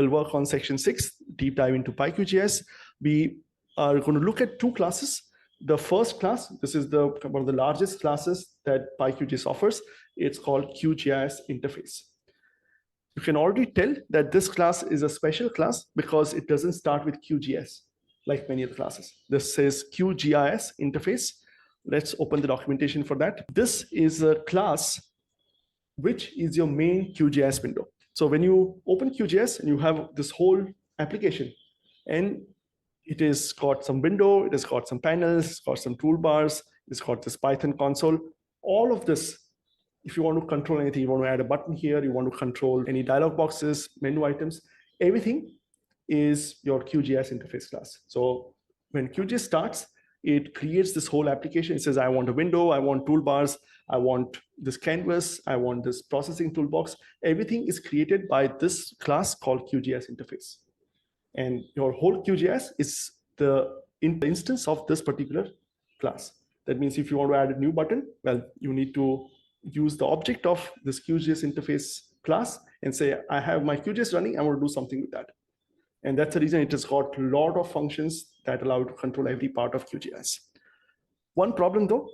We'll work on section 6, deep dive into PyQGIS. We are going to look at two classes. The first class, this is one of the largest classes that PyQGIS offers. It's called QGISInterface. You can already tell that this class is a special class because it doesn't start with QGIS like many other classes. This says QGISInterface. Let's open the documentation for that. This is a class which is your main QGIS window. So when you open QGIS and you have this whole application, and it has got some window, it has got some panels, it's got some toolbars, it's got this Python console. All of this, if you want to control anything, you want to add a button here, you want to control any dialog boxes, menu items, everything is your QGISInterface class. So when QGIS starts, it creates this whole application. It says, I want a window, I want toolbars, I want this canvas, I want this processing toolbox. Everything is created by this class called QGISInterface. And your whole QGIS is the instance of this particular class. That means if you want to add a new button, well, you need to use the object of this QGISInterface class and say, I have my QGIS running, I want to do something with that. And that's the reason it has got a lot of functions that allow you to control every part of QGIS. One problem though,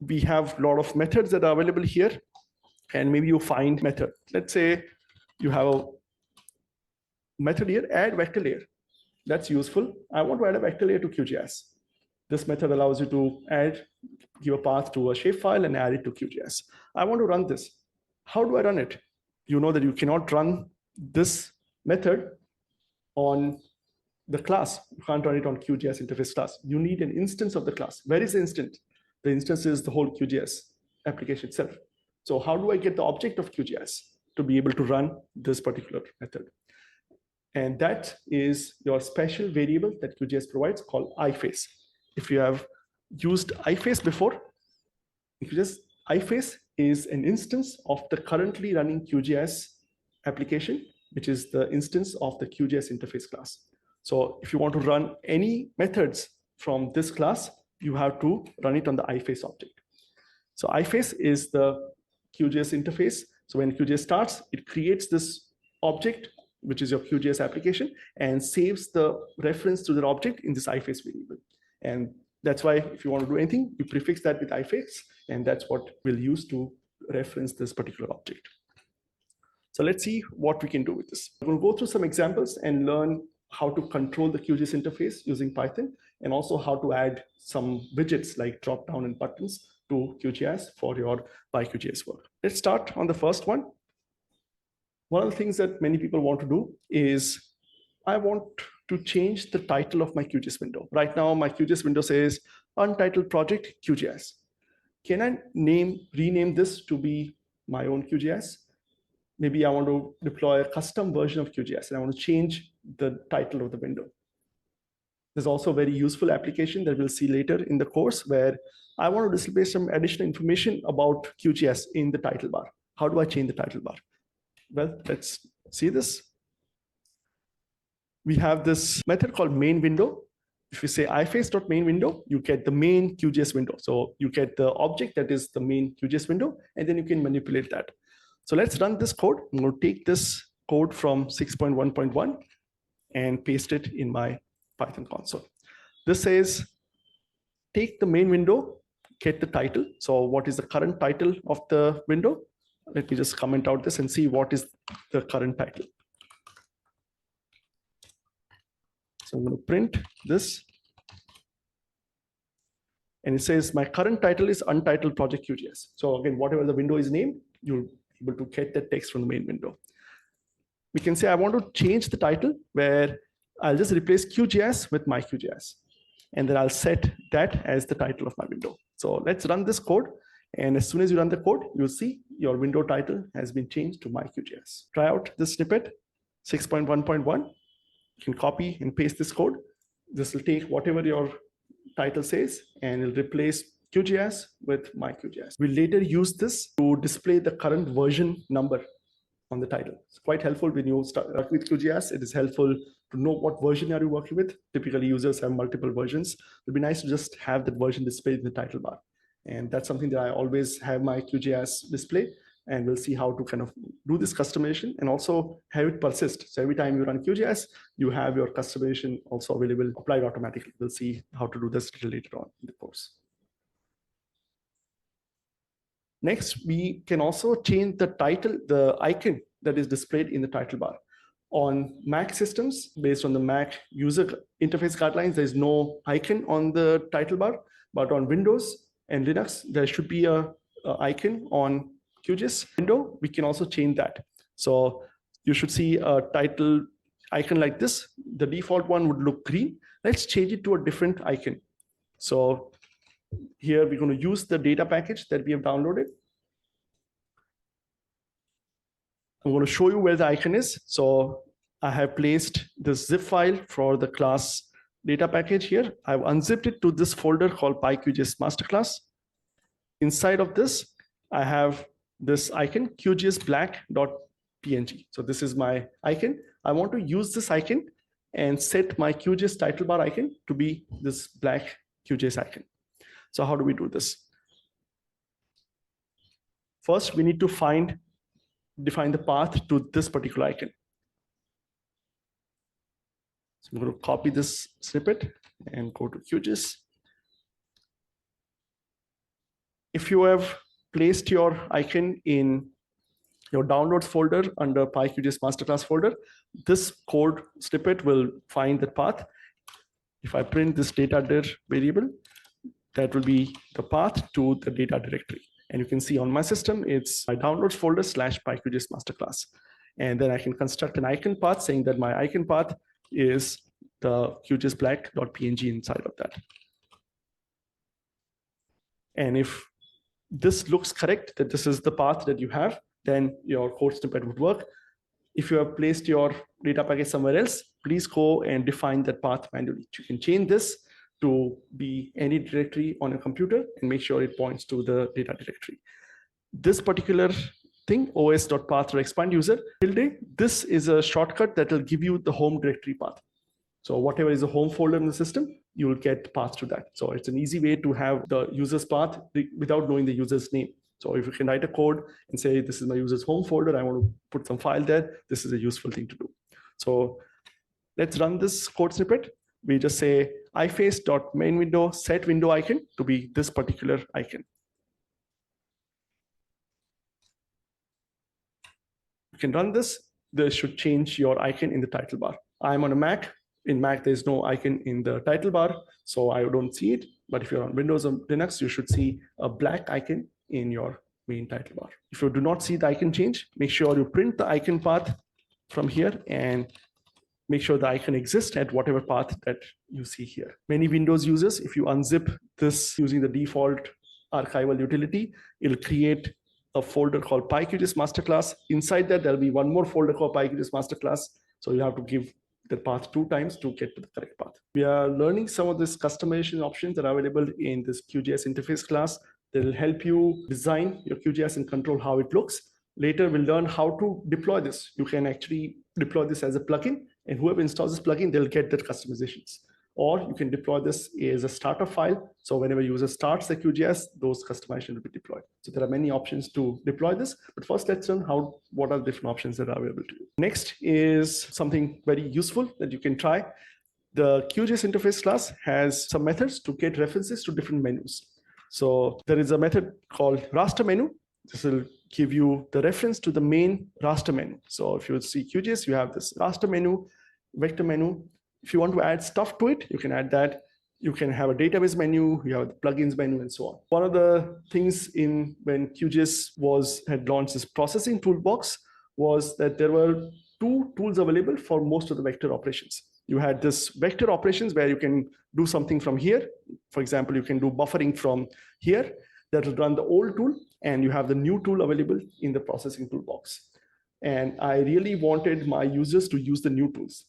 we have a lot of methods that are available here, and maybe you find method. Let's say you have a method here, add vector layer. That's useful. I want to add a vector layer to QGIS. This method allows you to give a path to a shapefile and add it to QGIS. I want to run this. How do I run it? You know that you cannot run this method on the class. You can't run it on QGISInterface class. You need an instance of the class. Where is the instance? The instance is the whole QGIS application itself. So how do I get the object of QGIS to be able to run this particular method? And that is your special variable that QGIS provides called iface. If you have used iface before, iface is an instance of the currently running QGIS application, which is the instance of the QGISInterface class. So if you want to run any methods from this class, you have to run it on the iface object. So iface is the QGISInterface. So when QGIS starts, it creates this object, which is your QGIS application, and saves the reference to the object in this iface variable. And that's why if you want to do anything, you prefix that with iface, and that's what we'll use to reference this particular object. So let's see what we can do with this. We're going to go through some examples and learn how to control the QGISInterface using Python, and also how to add some widgets like drop-down and buttons to QGIS for your PyQGIS work. Let's start on the first one. One of the things that many people want to do is, I want to change the title of my QGIS window. Right now, my QGIS window says Untitled Project QGIS. Can I rename this to be my own QGIS? Maybe I want to deploy a custom version of QGIS and I want to change the title of the window. There's also a very useful application that we'll see later in the course where I want to display some additional information about QGIS in the title bar. How do I change the title bar? Well, let's see this. We have this method called main window. If you say iface.main window, you get the main QGIS window. So you get the object that is the main QGIS window, and then you can manipulate that. So let's run this code. I'm going to take this code from 6.1.1 and paste it in my Python console. This says, take the main window, get the title. So what is the current title of the window? Let me just comment out this and see what is the current title. So I'm going to print this. And it says my current title is Untitled Project QGIS. So again, whatever the window is named, you'll be able to get the text from the main window. We can say I want to change the title where I'll just replace QGIS with my QGIS. And then I'll set that as the title of my window. So let's run this code. And as soon as you run the code, you'll see your window title has been changed to my QGIS. Try out this snippet, 6.1.1. You can copy and paste this code. This will take whatever your title says and it'll replace QGIS with my QGIS. We'll later use this to display the current version number on the title. It's quite helpful when you start working with QGIS. It is helpful to know what version are you working with. Typically, users have multiple versions. It'd be nice to just have that version displayed in the title bar. And that's something that I always have my QGIS display and we'll see how to kind of do this customization and also have it persist. So every time you run QGIS, you have your customization also available, applied automatically. We'll see how to do this later on in the course. Next, we can also change the title, the icon that is displayed in the title bar. On Mac systems, based on the Mac user interface guidelines, there's no icon on the title bar, but on Windows and Linux, there should be a icon on QGIS window. We can also change that. So you should see a title icon like this. The default one would look green. Let's change it to a different icon. So here we're going to use the data package that we have downloaded. I'm going to show you where the icon is. So I have placed the zip file for the class data package here. I've unzipped it to this folder called PyQGIS Masterclass. Inside of this, I have this icon, QgisBlack.png. So this is my icon. I want to use this icon and set my QGIS title bar icon to be this black QGIS icon. So how do we do this? First, we need to define the path to this particular icon. So I'm going to copy this snippet and go to QGIS. If you have placed your icon in your downloads folder under PyQGIS Masterclass folder, this code snippet will find the path. If I print this data dir variable, that will be the path to the data directory. And you can see on my system, it's my downloads folder / PyQGIS Masterclass. And then I can construct an icon path saying that my icon path is the QgisBlack.png inside of that. And if this looks correct, that this is the path that you have, then your code snippet would work. If you have placed your data package somewhere else, please go and define that path manually. You can change this to be any directory on a computer and make sure it points to the data directory. This particular thing, os.path.expand-user tilde, this is a shortcut that will give you the home directory path. So whatever is a home folder in the system, you will get path to that. So it's an easy way to have the user's path without knowing the user's name. So if you can write a code and say, this is my user's home folder, I want to put some file there, this is a useful thing to do. So let's run this code snippet. We just say iface.main window set window icon to be this particular icon. You can run this. This should change your icon in the title bar. I'm on a Mac. In Mac, there's no icon in the title bar, so I don't see it. But if you're on Windows or Linux, you should see a black icon in your main title bar. If you do not see the icon change, make sure you print the icon path from here and make sure the icon exists at whatever path that you see here. Many Windows users, if you unzip this using the default archival utility, it'll create a folder called PyQGIS Masterclass. Inside that, there'll be one more folder called PyQGIS Masterclass. So you have to give the path 2 times to get to the correct path. We are learning some of these customization options that are available in this QGIS interface class that will help you design your QGIS and control how it looks. Later, we'll learn how to deploy this. You can actually deploy this as a plugin, and whoever installs this plugin, they'll get that customizations. Or you can deploy this as a starter file. So whenever user starts the QGIS, those customizations will be deployed. So there are many options to deploy this. But first, let's learn what are the different options that are available to you. Next is something very useful that you can try. The QGIS interface class has some methods to get references to different menus. So there is a method called raster menu. This will give you the reference to the main raster menu. So if you see QGIS, you have this raster menu, vector menu. If you want to add stuff to it, you can add that. You can have a database menu, you have the plugins menu, and so on. One of the things when QGIS had launched this processing toolbox was that there were 2 tools available for most of the vector operations. You had this vector operations where you can do something from here. For example, you can do buffering from here. That will run the old tool, and you have the new tool available in the processing toolbox. And I really wanted my users to use the new tools.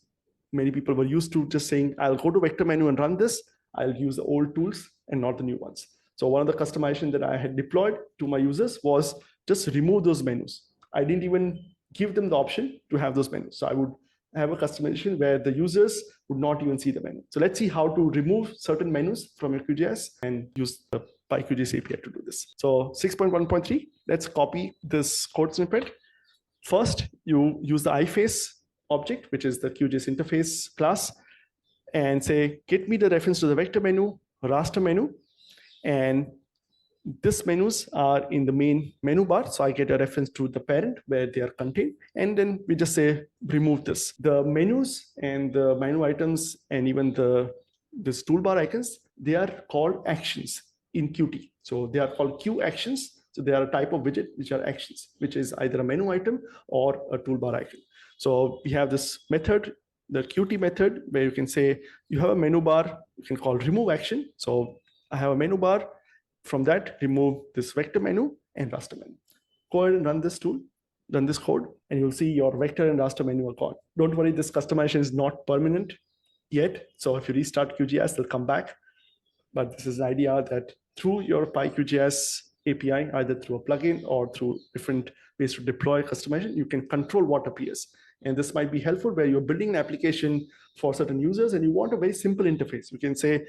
Many people were used to just saying, I'll go to vector menu and run this. I'll use the old tools and not the new ones. So one of the customization that I had deployed to my users was just remove those menus. I didn't even give them the option to have those menus. So I would have a customization where the users would not even see the menu. So let's see how to remove certain menus from your QGIS and use the PyQGIS API to do this. So 6.1.3, let's copy this code snippet. First, you use the iface object, which is the QgisInterface class, and say, get me the reference to the vector menu, raster menu, and these menus are in the main menu bar. So I get a reference to the parent where they are contained. And then we just say, remove this. The menus and the menu items and even this toolbar icons, they are called actions in Qt. So they are called Q actions. So they are a type of widget which are actions, which is either a menu item or a toolbar icon. So we have this method, the Qt method, where you can say, you have a menu bar, you can call remove action. So I have a menu bar. From that, remove this vector menu and raster menu. Go ahead and run this tool, run this code, and you'll see your vector and raster menu are gone. Don't worry, this customization is not permanent yet. So if you restart QGIS, they'll come back. But this is an idea that through your PyQGIS API, either through a plugin or through different ways to deploy customization, you can control what appears. And this might be helpful where you're building an application for certain users and you want a very simple interface. You can say,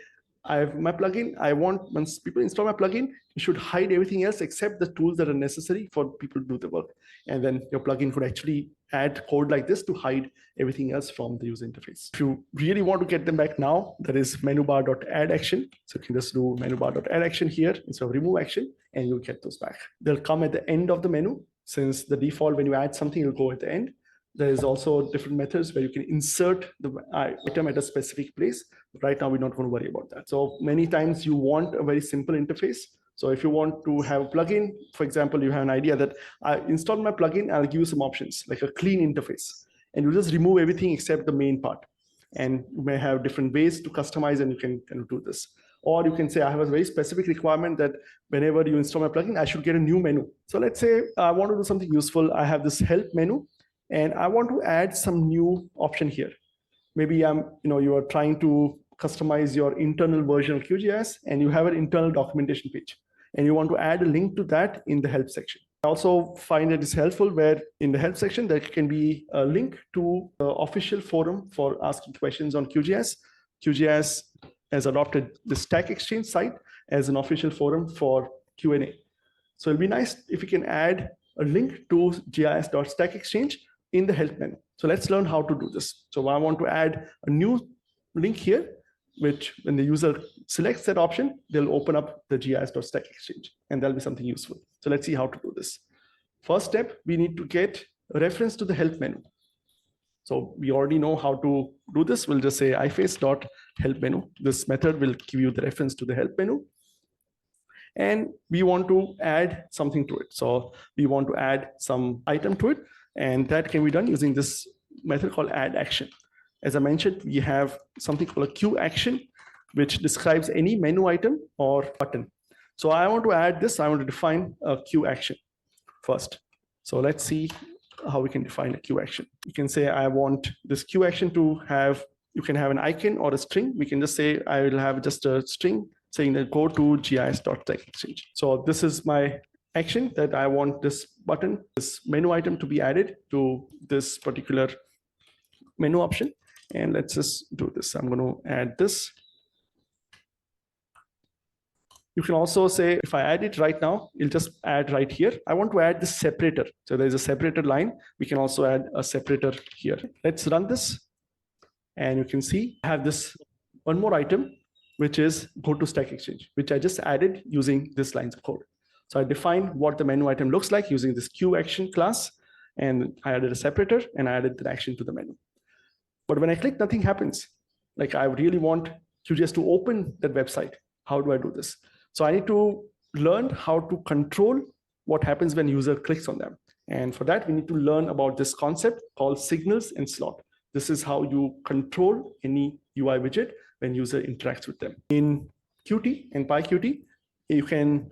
I have my plugin. I want, once people install my plugin, you should hide everything else except the tools that are necessary for people to do the work. And then your plugin could actually add code like this to hide everything else from the user interface. If you really want to get them back now, that is menubar.add action. So you can just do menubar.add action here instead of remove action, and you'll get those back. They'll come at the end of the menu. Since the default, when you add something, it'll go at the end. There is also different methods where you can insert the item at a specific place. Right now, we're not going to worry about that. So many times you want a very simple interface. So if you want to have a plugin, for example, you have an idea that I install my plugin, I'll give you some options like a clean interface. And you just remove everything except the main part. And you may have different ways to customize and you can kind of do this. Or you can say, I have a very specific requirement that whenever you install my plugin, I should get a new menu. So let's say I want to do something useful. I have this help menu. And I want to add some new option here. Maybe you are trying to customize your internal version of QGIS and you have an internal documentation page and you want to add a link to that in the help section. I also find it is helpful where in the help section, there can be a link to the official forum for asking questions on QGIS. QGIS has adopted the Stack Exchange site as an official forum for Q&A. So it'll be nice if you can add a link to gis.stackexchange in the help menu. So let's learn how to do this. So I want to add a new link here, which when the user selects that option, they'll open up the gis.stackexchange and that'll be something useful. So let's see how to do this. First step, we need to get a reference to the help menu. So we already know how to do this. We'll just say iface.help menu. This method will give you the reference to the help menu. And we want to add something to it. So we want to add some item to it. And that can be done using this method called add action. As I mentioned, we have something called a Q action, which describes any menu item or button. So I want to add this. I want to define a Q action first. So let's see how we can define a Q action. You can say, I want this Q action to have, you can have an icon or a string. We can just say, I will have just a string saying that go to gis.stackexchange. So this is my action that I want this button, this menu item to be added to this particular menu option. And let's just do this. I'm going to add this. You can also say, if I add it right now, it'll just add right here. I want to add this separator. So there's a separator line. We can also add a separator here. Let's run this. And you can see I have this one more item, which is go to Stack Exchange, which I just added using this lines of code. So I defined what the menu item looks like using this Q action class, and I added a separator and I added the action to the menu. But when I click, nothing happens. Like I really want QGIS to open that website. How do I do this? So I need to learn how to control what happens when user clicks on them. And for that, we need to learn about this concept called signals and slot. This is how you control any UI widget when user interacts with them. In Qt and PyQt, you can,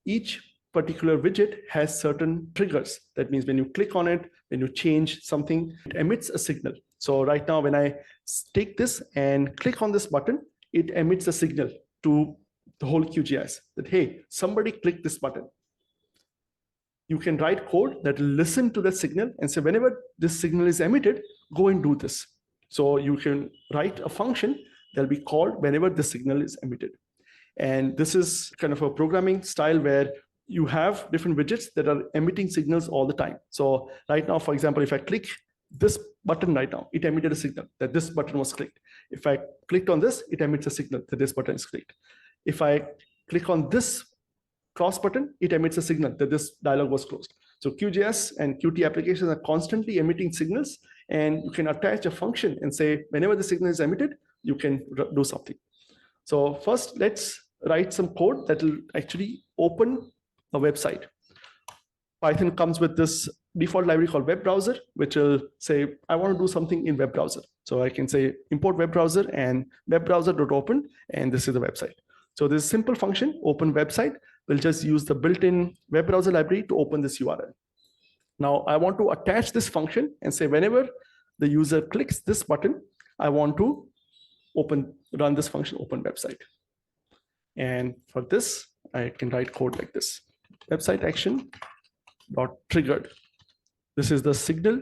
each particular widget has certain triggers. That means when you click on it, when you change something, it emits a signal. So right now, when I take this and click on this button, it emits a signal to the whole QGIS that, hey, somebody clicked this button. You can write code that will listen to that signal and say, whenever this signal is emitted, go and do this. So you can write a function that will be called whenever the signal is emitted. And this is kind of a programming style where you have different widgets that are emitting signals all the time. So right now, for example, if I click this button right now, it emitted a signal that this button was clicked. If I clicked on this, it emits a signal that this button is clicked. If I click on this cross button, it emits a signal that this dialog was closed. So QGIS and Qt applications are constantly emitting signals, and you can attach a function and say, whenever the signal is emitted, you can do something. So first, let's write some code that will actually open a website. Python comes with this default library called web browser, which will say, I want to do something in web browser. So I can say import web browser and web browser.open, and this is the website. So this simple function, open website, will just use the built-in web browser library to open this URL. Now I want to attach this function and say, whenever the user clicks this button, I want to run this function, open website. And for this, I can write code like this: website action dot triggered. This is the signal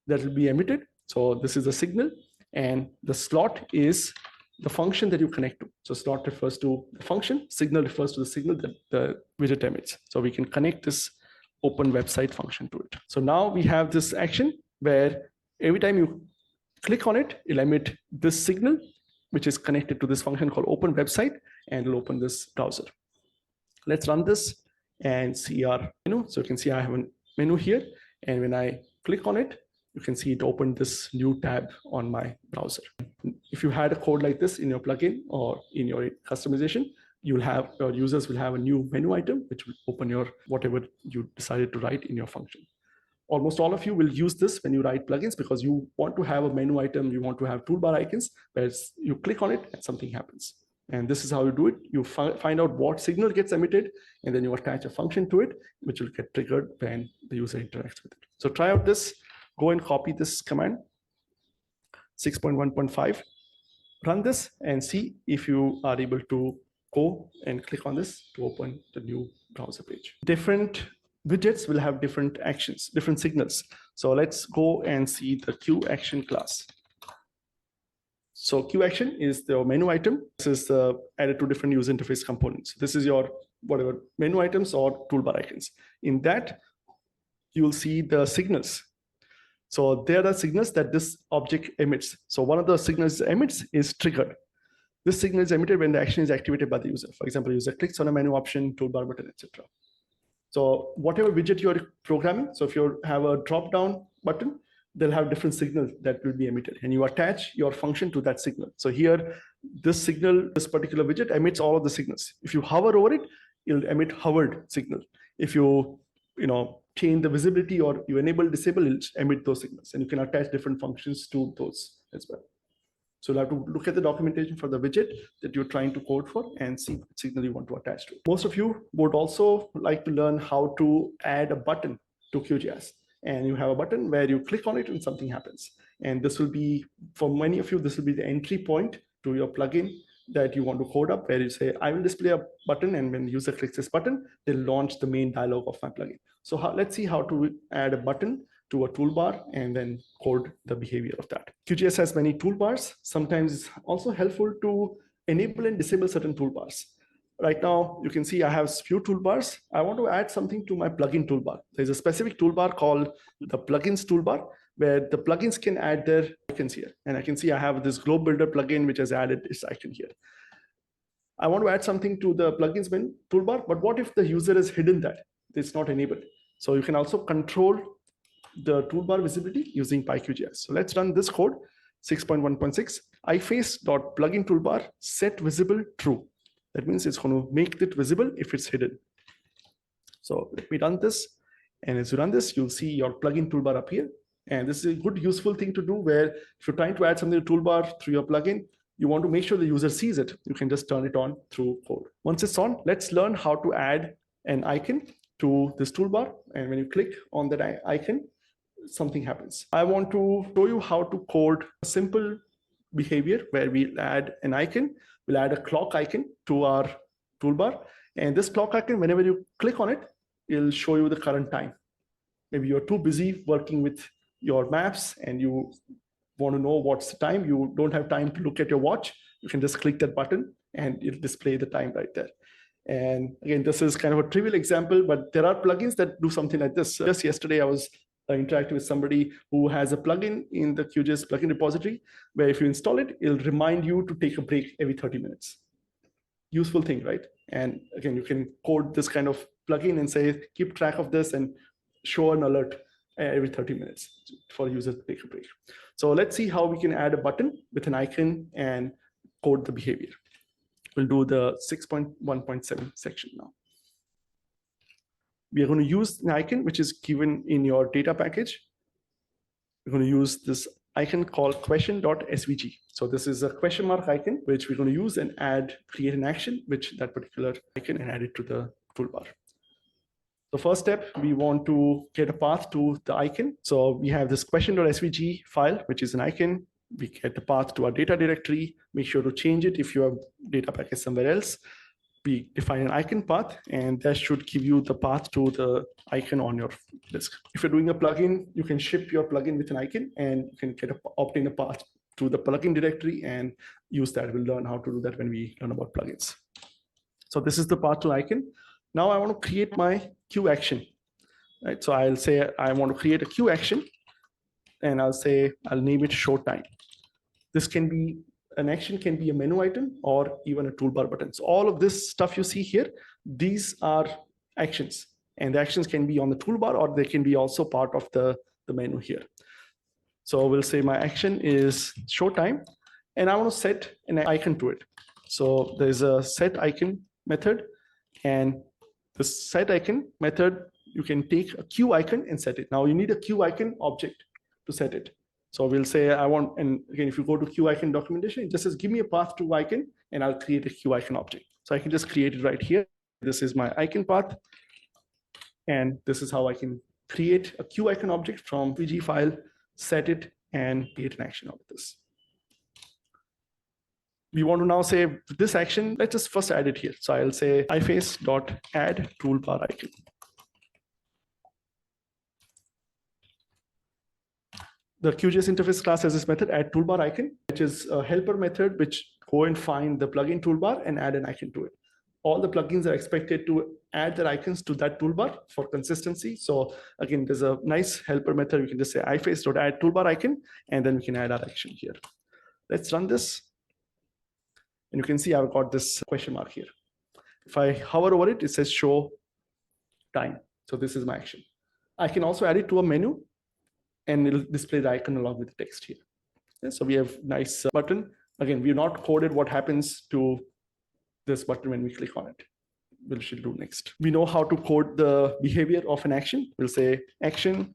that will be emitted. So this is the signal, and the slot is the function that you connect to. So slot refers to the function, signal refers to the signal that the widget emits. So we can connect this open website function to it. So now we have this action where every time you click on it, it'll emit this signal, which is connected to this function called open website, and it'll open this browser. Let's run this and see our menu. So you can see I have a menu here, and when I click on it, you can see it opened this new tab on my browser. If you had a code like this in your plugin or in your customization, you'll have, your users will have a new menu item, which will open your whatever you decided to write in your function. Almost all of you will use this when you write plugins, because you want to have a menu item, you want to have toolbar icons, where you click on it and something happens. And this is how you do it. You find out what signal gets emitted, and then you attach a function to it, which will get triggered when the user interacts with it. So try out this. Go and copy this command, 6.1.5. Run this and see if you are able to go and click on this to open the new browser page. Different widgets will have different actions, different signals. So let's go and see the QAction class. So QAction is the menu item. This is added to different user interface components. This is your whatever menu items or toolbar icons. In that, you will see the signals. So there are signals that this object emits. So one of the signals it emits is triggered. This signal is emitted when the action is activated by the user. For example, user clicks on a menu option, toolbar button, etc. So whatever widget you're programming, so if you have a drop-down button, they'll have different signals that will be emitted, and you attach your function to that signal. So here, this signal, this particular widget emits all of the signals. If you hover over it, it'll emit hovered signal. If you change the visibility or you enable, disable, it'll emit those signals, and you can attach different functions to those as well. So you'll have to look at the documentation for the widget that you're trying to code for and see what signal you want to attach to. Most of you would also like to learn how to add a button to QGIS. And you have a button where you click on it and something happens. And this will be, for many of you, this will be the entry point to your plugin that you want to code up, where you say, I will display a button, and when the user clicks this button, they'll launch the main dialog of my plugin. So let's see how to add a button to a toolbar and then code the behavior of that. QGIS has many toolbars. Sometimes it's also helpful to enable and disable certain toolbars. Right now, you can see I have a few toolbars. I want to add something to my plugin toolbar. There's a specific toolbar called the plugins toolbar, where the plugins can add their icons here. And I can see I have this Globe Builder plugin, which has added its icon here. I want to add something to the plugins toolbar, but what if the user has hidden that? It's not enabled. So you can also control the toolbar visibility using PyQGIS. So let's run this code, 6.1.6, iface.plugin toolbar set visible true. That means it's going to make it visible if it's hidden. So let me run this. And as you run this, you'll see your plugin toolbar up here. And this is a good, useful thing to do, where if you're trying to add something to toolbar through your plugin, you want to make sure the user sees it. You can just turn it on through code. Once it's on, let's learn how to add an icon to this toolbar. And when you click on that icon, something happens. I want to show you how to code a simple behavior where we'll add an icon. We'll add a clock icon to our toolbar. And this clock icon, whenever you click on it, it'll show you the current time. Maybe you're too busy working with your maps and you want to know what's the time. You don't have time to look at your watch. You can just click that button and it'll display the time right there. And again, this is kind of a trivial example, but there are plugins that do something like this. Just yesterday, I was interacting with somebody who has a plugin in the QGIS plugin repository, where if you install it, it'll remind you to take a break every 30 minutes. Useful thing, right? And again, you can code this kind of plugin and say, keep track of this and show an alert every 30 minutes for users to take a break. So let's see how we can add a button with an icon and code the behavior. We'll do the 6.1.7 section now. We are going to use an icon which is given in your data package. We're going to use this icon called question.svg. So this is a question mark icon, which we're going to use and create an action, which that particular icon, and add it to the toolbar. The first step, we want to get a path to the icon. So we have this question.svg file, which is an icon. We get the path to our data directory. Make sure to change it if you have data package somewhere else. We define an icon path, and that should give you the path to the icon on your disk. If you're doing a plugin, you can ship your plugin with an icon, and you can obtain a path to the plugin directory and use that. We'll learn how to do that when we learn about plugins. So this is the path to icon. Now I want to create my Q action. Right? So I'll say I want to create a Q action, and I'll name it show time. This can be an action, can be a menu item or even a toolbar button. So all of this stuff you see here, these are actions, and the actions can be on the toolbar or they can be also part of the menu here. So we'll say my action is show time, and I want to set an icon to it. So there's a set icon method, and the set icon method, you can take a Q icon and set it. Now you need a Q icon object to set it. So we'll say I want, and again, if you go to Q icon documentation, it just says give me a path to icon, and I'll create a Q icon object. So I can just create it right here. This is my icon path, and this is how I can create a Q icon object from PG file, set it, and create an action out of this. We want to now say this action, let's just first add it here. So I'll say iface.add toolbar icon. The QGISInterface class has this method add toolbar icon, which is a helper method which go and find the plugin toolbar and add an icon to it. All the plugins are expected to add their icons to that toolbar for consistency. So again, there's a nice helper method. We can just say iface.add toolbar icon, and then we can add our action here. Let's run this. And you can see I've got this question mark here. If I hover over it, it says show time. So this is my action. I can also add it to a menu, and it'll display the icon along with the text here. Okay, so we have nice button. Again, we've not coded what happens to this button when we click on it. We should do next. We know how to code the behavior of an action. We'll say action.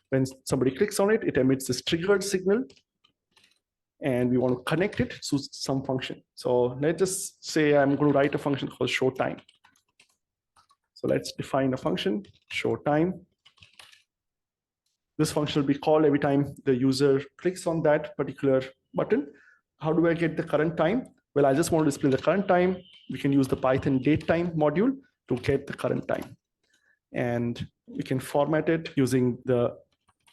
When somebody clicks on it, it emits this triggered signal, and we want to connect it to some function. So let's just say I'm going to write a function called show time. So let's define a function, show time. This function will be called every time the user clicks on that particular button. How do I get the current time? Well, I just want to display the current time. We can use the Python datetime module to get the current time. And we can format it using the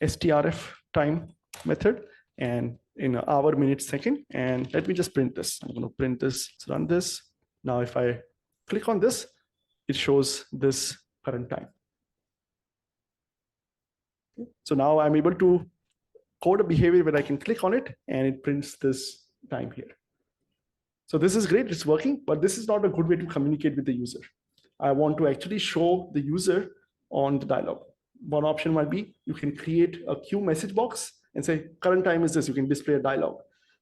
strf time method and in hour, minute, second. And let me just print this. I'm going to print this, run this. Now, if I click on this, it shows this current time. So now I'm able to code a behavior where I can click on it and it prints this time here. So this is great, it's working, but this is not a good way to communicate with the user. I want to actually show the user on the dialog. One option might be you can create a queue message box and say current time is this, you can display a dialog.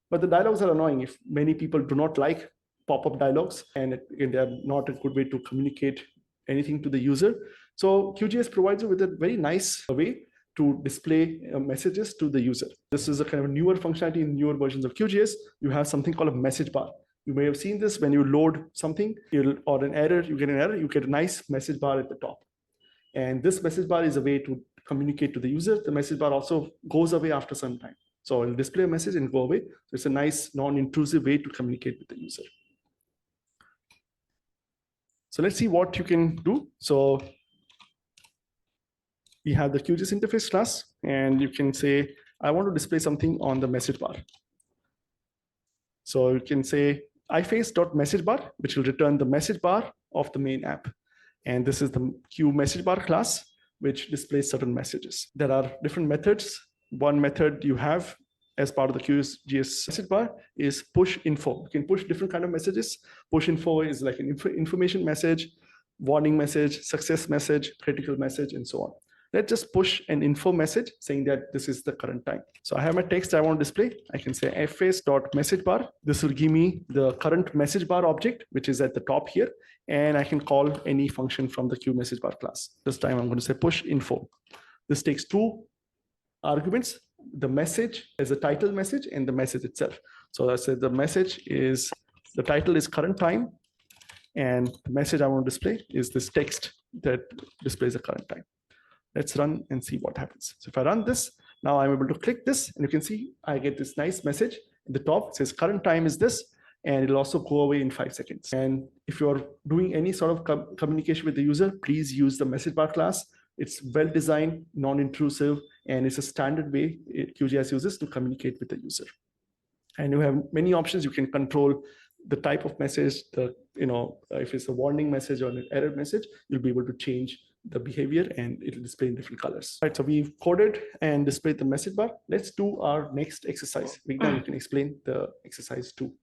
But the dialogues are annoying if many people do not like pop-up dialogues, and they're not a good way to communicate anything to the user. So QGIS provides you with a very nice way to display messages to the user. This is a kind of newer functionality in newer versions of QGIS. You have something called a message bar. You may have seen this when you load something or an error, you get an error, you get a nice message bar at the top. And this message bar is a way to communicate to the user. The message bar also goes away after some time. So it'll display a message and go away. So it's a nice non-intrusive way to communicate with the user. So let's see what you can do. So we have the QGISInterface class, and you can say, I want to display something on the message bar. So you can say, iface.messageBar, which will return the message bar of the main app. And this is the QMessageBar class, which displays certain messages. There are different methods. One method you have as part of the QGIS message bar is push info. You can push different kind of messages. Push info is like an information message, warning message, success message, critical message, and so on. Let's just push an info message saying that this is the current time. So I have my text I want to display. I can say iface.messageBar. This will give me the current message bar object, which is at the top here. And I can call any function from the QMessageBar class. This time I'm going to say push info. This takes two arguments, the message as a title message and the message itself. So I said the message is, the title is current time, and the message I want to display is this text that displays the current time. Let's run and see what happens. So if I run this, now I'm able to click this, and you can see I get this nice message at the top. It says current time is this, and it'll also go away in 5 seconds. And if you're doing any sort of communication with the user, please use the message bar class. It's well designed, non-intrusive, and it's a standard way QGIS uses to communicate with the user. And you have many options. You can control the type of message, if it's a warning message or an error message, you'll be able to change the behavior and it'll display in different colors. All right, so we've coded and displayed the message bar. Let's do our next exercise. Vignan, you can explain the exercise 2.